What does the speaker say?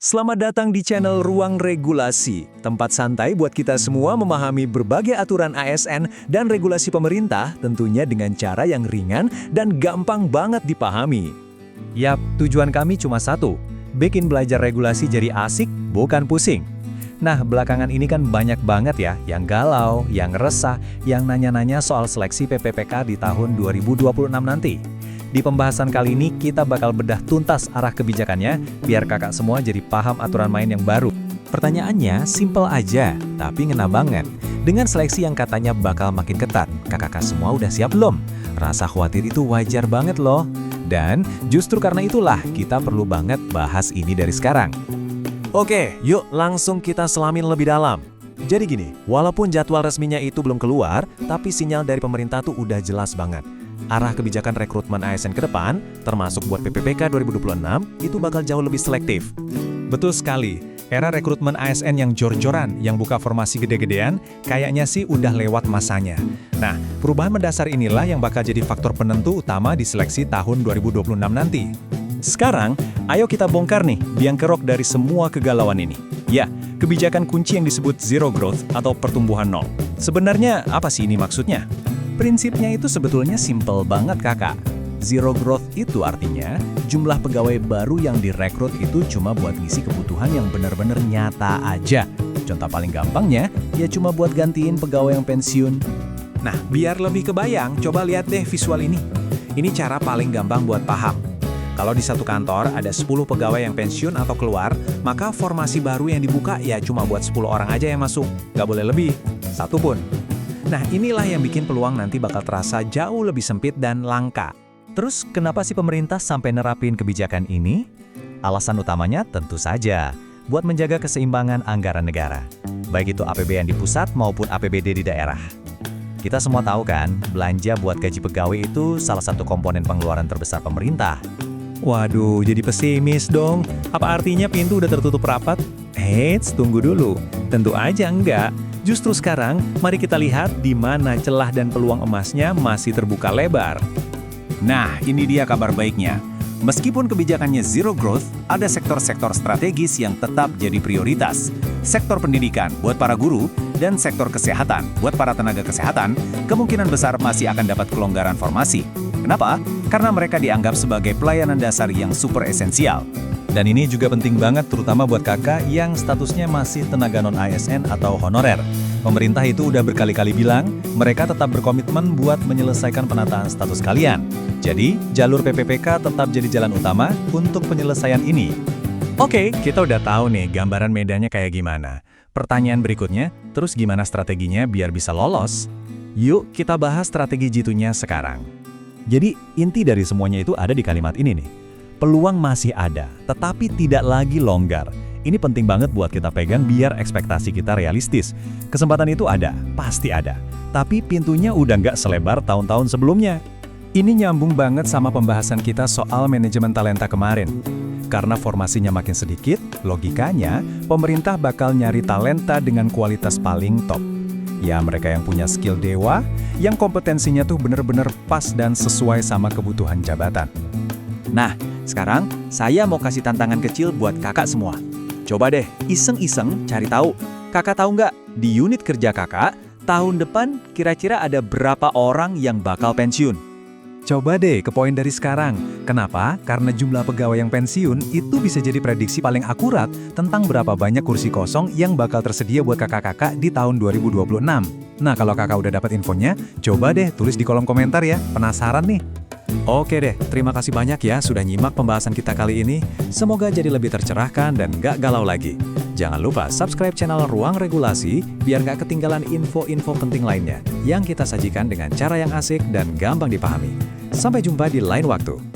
Selamat datang di channel Ruang Regulasi, tempat santai buat kita semua memahami berbagai aturan ASN dan regulasi pemerintah, tentunya dengan cara yang ringan dan gampang banget dipahami. Yap, tujuan kami cuma satu, bikin belajar regulasi jadi asik, bukan pusing. Nah, belakangan ini kan banyak banget ya yang galau, yang resah, yang nanya-nanya soal seleksi PPPK di tahun 2026 nanti. Di pembahasan kali ini kita bakal bedah tuntas arah kebijakannya biar kakak semua jadi paham aturan main yang baru. Pertanyaannya simple aja, tapi ngena banget. Dengan seleksi yang katanya bakal makin ketat, kakak semua udah siap belum? Rasa khawatir itu wajar banget loh. Dan justru karena itulah kita perlu banget bahas ini dari sekarang. Oke, yuk langsung kita selamin lebih dalam. Jadi gini, walaupun jadwal resminya itu belum keluar, tapi sinyal dari pemerintah tuh udah jelas banget. Arah kebijakan rekrutmen ASN ke depan, termasuk buat PPPK 2026, itu bakal jauh lebih selektif. Betul sekali, era rekrutmen ASN yang jor-joran, yang buka formasi gede-gedean, kayaknya sih udah lewat masanya. Nah, perubahan mendasar inilah yang bakal jadi faktor penentu utama di seleksi tahun 2026 nanti. Sekarang, ayo kita bongkar nih biang kerok dari semua kegalauan ini. Ya, kebijakan kunci yang disebut zero growth atau pertumbuhan nol. Sebenarnya apa sih ini maksudnya? Prinsipnya itu sebetulnya simple banget kakak. Zero growth itu artinya jumlah pegawai baru yang direkrut itu cuma buat ngisi kebutuhan yang benar-benar nyata aja. Contoh paling gampangnya, ya cuma buat gantiin pegawai yang pensiun. Nah, biar lebih kebayang, coba lihat deh visual ini. Ini cara paling gampang buat paham. Kalau di satu kantor ada 10 pegawai yang pensiun atau keluar, maka formasi baru yang dibuka ya cuma buat 10 orang aja yang masuk. Nggak boleh lebih, satu pun. Nah, inilah yang bikin peluang nanti bakal terasa jauh lebih sempit dan langka. Terus, kenapa sih pemerintah sampai nerapin kebijakan ini? Alasan utamanya tentu saja, buat menjaga keseimbangan anggaran negara. Baik itu APBN di pusat maupun APBD di daerah. Kita semua tahu kan, belanja buat gaji pegawai itu salah satu komponen pengeluaran terbesar pemerintah. Waduh, jadi pesimis dong. Apa artinya pintu udah tertutup rapat? Eits, tunggu dulu. Tentu aja enggak. Justru sekarang, mari kita lihat di mana celah dan peluang emasnya masih terbuka lebar. Nah, ini dia kabar baiknya. Meskipun kebijakannya zero growth, ada sektor-sektor strategis yang tetap jadi prioritas. Sektor pendidikan buat para guru, dan sektor kesehatan buat para tenaga kesehatan, kemungkinan besar masih akan dapat kelonggaran formasi. Kenapa? Karena mereka dianggap sebagai pelayanan dasar yang super esensial. Dan ini juga penting banget terutama buat kakak yang statusnya masih tenaga non-ASN atau honorer. Pemerintah itu udah berkali-kali bilang, mereka tetap berkomitmen buat menyelesaikan penataan status kalian. Jadi, jalur PPPK tetap jadi jalan utama untuk penyelesaian ini. Oke, kita udah tahu nih gambaran medannya kayak gimana. Pertanyaan berikutnya, terus gimana strateginya biar bisa lolos? Yuk kita bahas strategi jitunya sekarang. Jadi, inti dari semuanya itu ada di kalimat ini nih. Peluang masih ada, tetapi tidak lagi longgar. Ini penting banget buat kita pegang biar ekspektasi kita realistis. Kesempatan itu ada, pasti ada. Tapi pintunya udah nggak selebar tahun-tahun sebelumnya. Ini nyambung banget sama pembahasan kita soal manajemen talenta kemarin. Karena formasinya makin sedikit, logikanya pemerintah bakal nyari talenta dengan kualitas paling top. Ya mereka yang punya skill dewa, yang kompetensinya tuh bener-bener pas dan sesuai sama kebutuhan jabatan. Nah, sekarang saya mau kasih tantangan kecil buat kakak semua. Coba deh iseng-iseng cari tahu. Kakak tahu nggak, di unit kerja kakak, tahun depan kira-kira ada berapa orang yang bakal pensiun? Coba deh ke poin dari sekarang. Kenapa? Karena jumlah pegawai yang pensiun itu bisa jadi prediksi paling akurat tentang berapa banyak kursi kosong yang bakal tersedia buat kakak-kakak di tahun 2026. Nah, kalau kakak udah dapat infonya, coba deh tulis di kolom komentar ya. Penasaran nih? Oke deh, terima kasih banyak ya sudah nyimak pembahasan kita kali ini. Semoga jadi lebih tercerahkan dan gak galau lagi. Jangan lupa subscribe channel Ruang Regulasi biar gak ketinggalan info-info penting lainnya yang kita sajikan dengan cara yang asik dan gampang dipahami. Sampai jumpa di lain waktu.